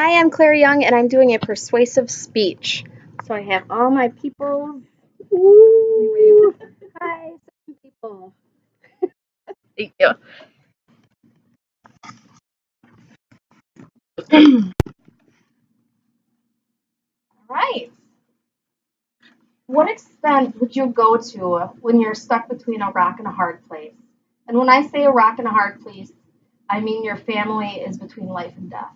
Hi, I'm Claire Young, and I'm doing a persuasive speech. So I have all my people. Woo! Hi, some people. Thank you. Right. What extent would you go to when you're stuck between a rock and a hard place? And when I say a rock and a hard place, I mean your family is between life and death.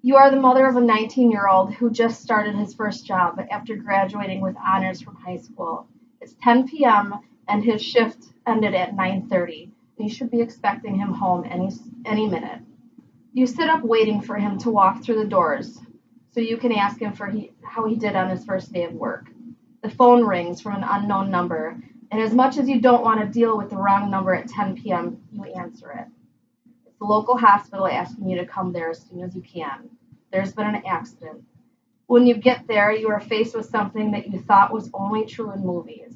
You are the mother of a 19-year-old who just started his first job after graduating with honors from high school. It's 10 p.m. and his shift ended at 9:30. And you should be expecting him home any minute. You sit up waiting for him to walk through the doors so you can ask him how he did on his first day of work. The phone rings from an unknown number, and as much as you don't want to deal with the wrong number at 10 p.m., you answer it. It's the local hospital asking you to come there as soon as you can. There's been an accident. When you get there, you are faced with something that you thought was only true in movies.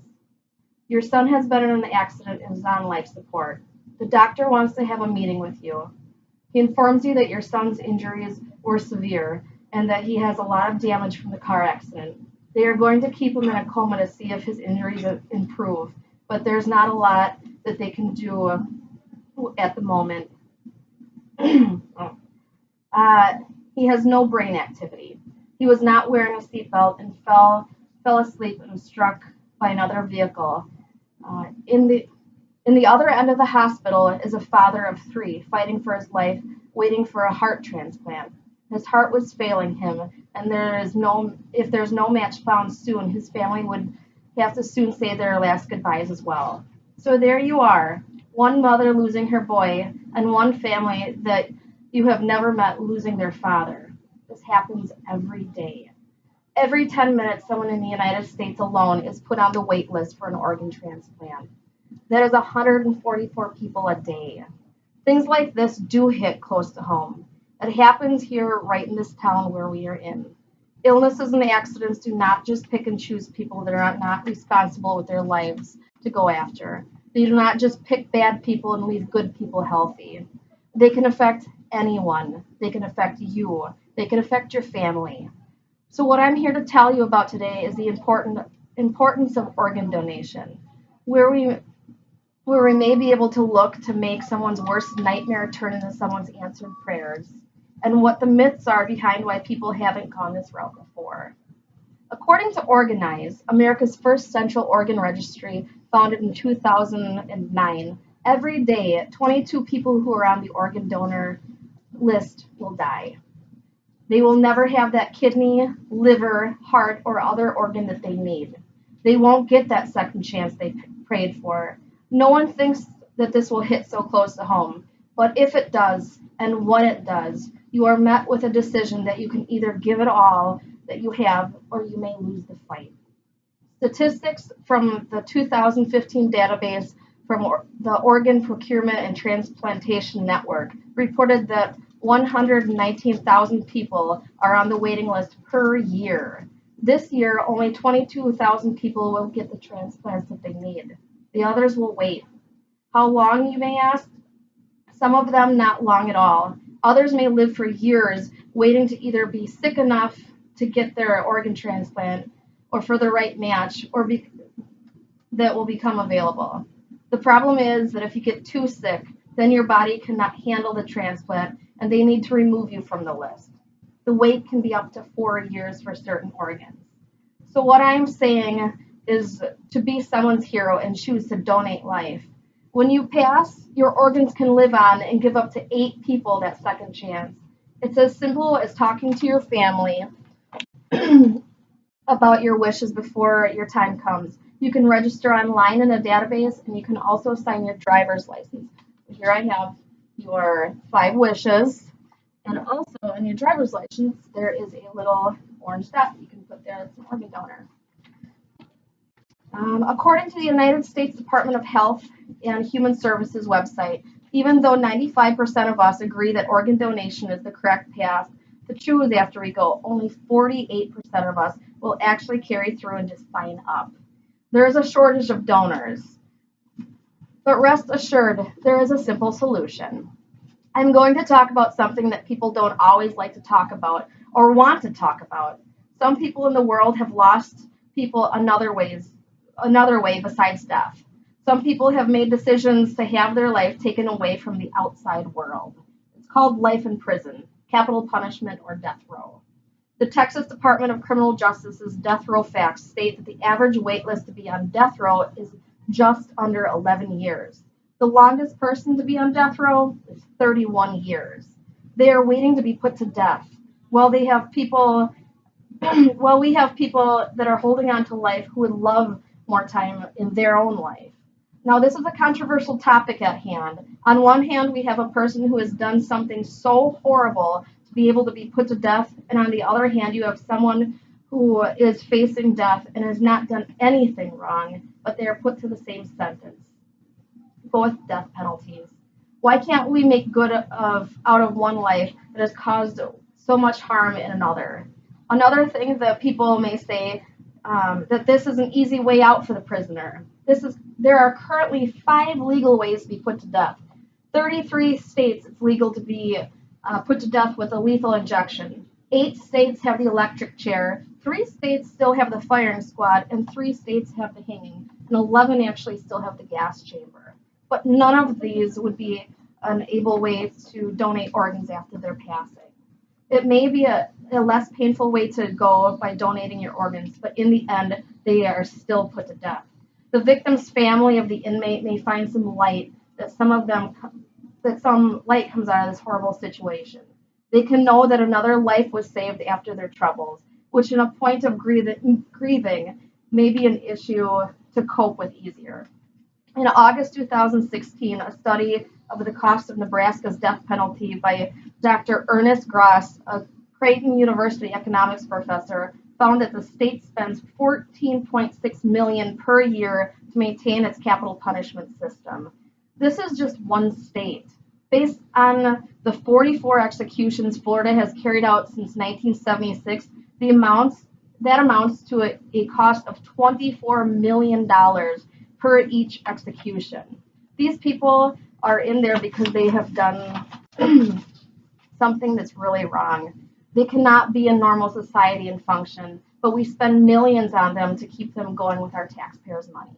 Your son has been in an accident and is on life support. The doctor wants to have a meeting with you. He informs you that your son's injuries were severe and that he has a lot of damage from the car accident. They are going to keep him in a coma to see if his injuries improve, but there's not a lot that they can do at the moment. He has no brain activity. He was not wearing a seatbelt and fell asleep and was struck by another vehicle. In the other end of the hospital is a father of 3 fighting for his life, waiting for a heart transplant. His heart was failing him, and if there's no match found soon, his family would have to soon say their last goodbyes as well. So there you are, one mother losing her boy, and one family that you have never met losing their father. This happens every day. Every 10 minutes, someone in the United States alone is put on the wait list for an organ transplant. That is 144 people a day. Things like this do hit close to home. It happens here right in this town where we are in. Illnesses and accidents do not just pick and choose people that are not responsible with their lives to go after. They do not just pick bad people and leave good people healthy. They can affect anyone. They can affect you. They can affect your family. So what I'm here to tell you about today is the importance of organ donation, where we may be able to look to make someone's worst nightmare turn into someone's answered prayers, and what the myths are behind why people haven't gone this route before. According to Organize, America's first central organ registry, founded in 2009, every day 22 people who are on the organ donor list will die. They will never have that kidney, liver, heart, or other organ that they need. They won't get that second chance they prayed for. No one thinks that this will hit so close to home, but if it does, and when it does, you are met with a decision that you can either give it all that you have, or you may lose the fight. Statistics from the 2015 database from the Organ Procurement and Transplantation Network reported that 119,000 people are on the waiting list per year. This year, only 22,000 people will get the transplants that they need. The others will wait. How long, you may ask? Some of them not long at all. Others may live for years waiting to either be sick enough to get their organ transplant or for the right match that will become available. The problem is that if you get too sick, then your body cannot handle the transplant and they need to remove you from the list. The wait can be up to 4 years for certain organs. So what I'm saying is to be someone's hero and choose to donate life. When you pass, your organs can live on and give up to 8 people that second chance. It's as simple as talking to your family about your wishes before your time comes. You can register online in a database, and you can also sign your driver's license. Here I have your 5 wishes, and also in your driver's license, there is a little orange dot you can put there that's an organ donor. According to the United States Department of Health and Human Services website, even though 95% of us agree that organ donation is the correct path to choose after we go, only 48% of us will actually carry through and just sign up. There is a shortage of donors, but rest assured, there is a simple solution. I'm going to talk about something that people don't always like to talk about or want to talk about. Some people in the world have lost people another way besides death. Some people have made decisions to have their life taken away from the outside world. It's called life in prison, capital punishment, or death row. The Texas Department of Criminal Justice's death row facts state that the average wait list to be on death row is just under 11 years. The longest person to be on death row is 31 years. They are waiting to be put to death. While they have people, while we have people that are holding on to life who would love more time in their own life. Now, this is a controversial topic at hand. On one hand, we have a person who has done something so horrible to be able to be put to death, and on the other hand, you have someone who is facing death and has not done anything wrong, but they are put to the same sentence, both death penalties. Why can't we make good out of one life that has caused so much harm in another? Another thing that people may say that this is an easy way out for the prisoner. There are currently 5 legal ways to be put to death. 33 states it's legal to be put to death with a lethal injection. 8 states have the electric chair. 3 states still have the firing squad, and 3 states have the hanging, and 11 actually still have the gas chamber. But none of these would be an able way to donate organs after their passing. It may be a less painful way to go by donating your organs, but in the end, they are still put to death. The victim's family of the inmate may find some light that some light comes out of this horrible situation. They can know that another life was saved after their troubles, which in a point of grieving may be an issue to cope with easier. In August 2016, a study of the cost of Nebraska's death penalty by Dr. Ernest Gross, a Creighton University economics professor, found that the state spends $14.6 million per year to maintain its capital punishment system. This is just one state. Based on the 44 executions Florida has carried out since 1976, that amounts to a cost of $24 million per each execution. These people are in there because they have done something that's really wrong. They cannot be in normal society and function, but we spend millions on them to keep them going with our taxpayers' money.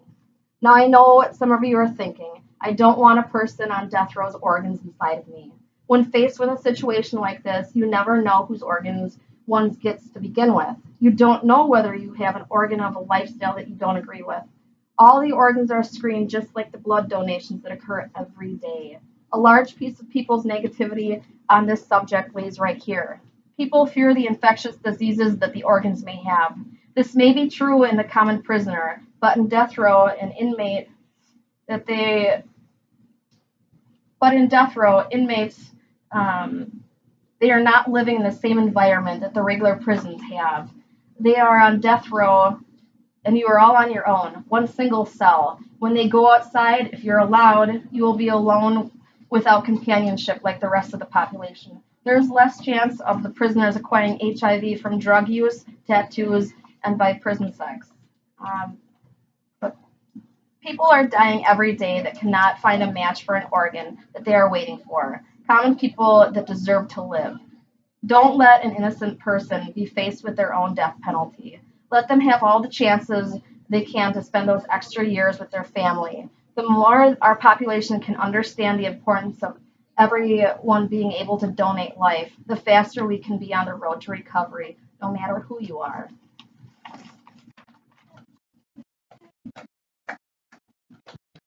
Now, I know what some of you are thinking. I don't want a person on death row's organs inside of me. When faced with a situation like this, you never know whose organs one gets to begin with. You don't know whether you have an organ of a lifestyle that you don't agree with. All the organs are screened just like the blood donations that occur every day. A large piece of people's negativity on this subject lays right here. People fear the infectious diseases that the organs may have. This may be true in the common prisoner, but in death row, inmates, they are not living in the same environment that the regular prisons have. They are on death row, and you are all on your own, one single cell. When they go outside, if you're allowed, you will be alone without companionship like the rest of the population. There's less chance of the prisoners acquiring HIV from drug use, tattoos, and by prison sex. But people are dying every day that cannot find a match for an organ that they are waiting for. Common people that deserve to live. Don't let an innocent person be faced with their own death penalty. Let them have all the chances they can to spend those extra years with their family. The more our population can understand the importance of everyone being able to donate life, the faster we can be on the road to recovery, no matter who you are.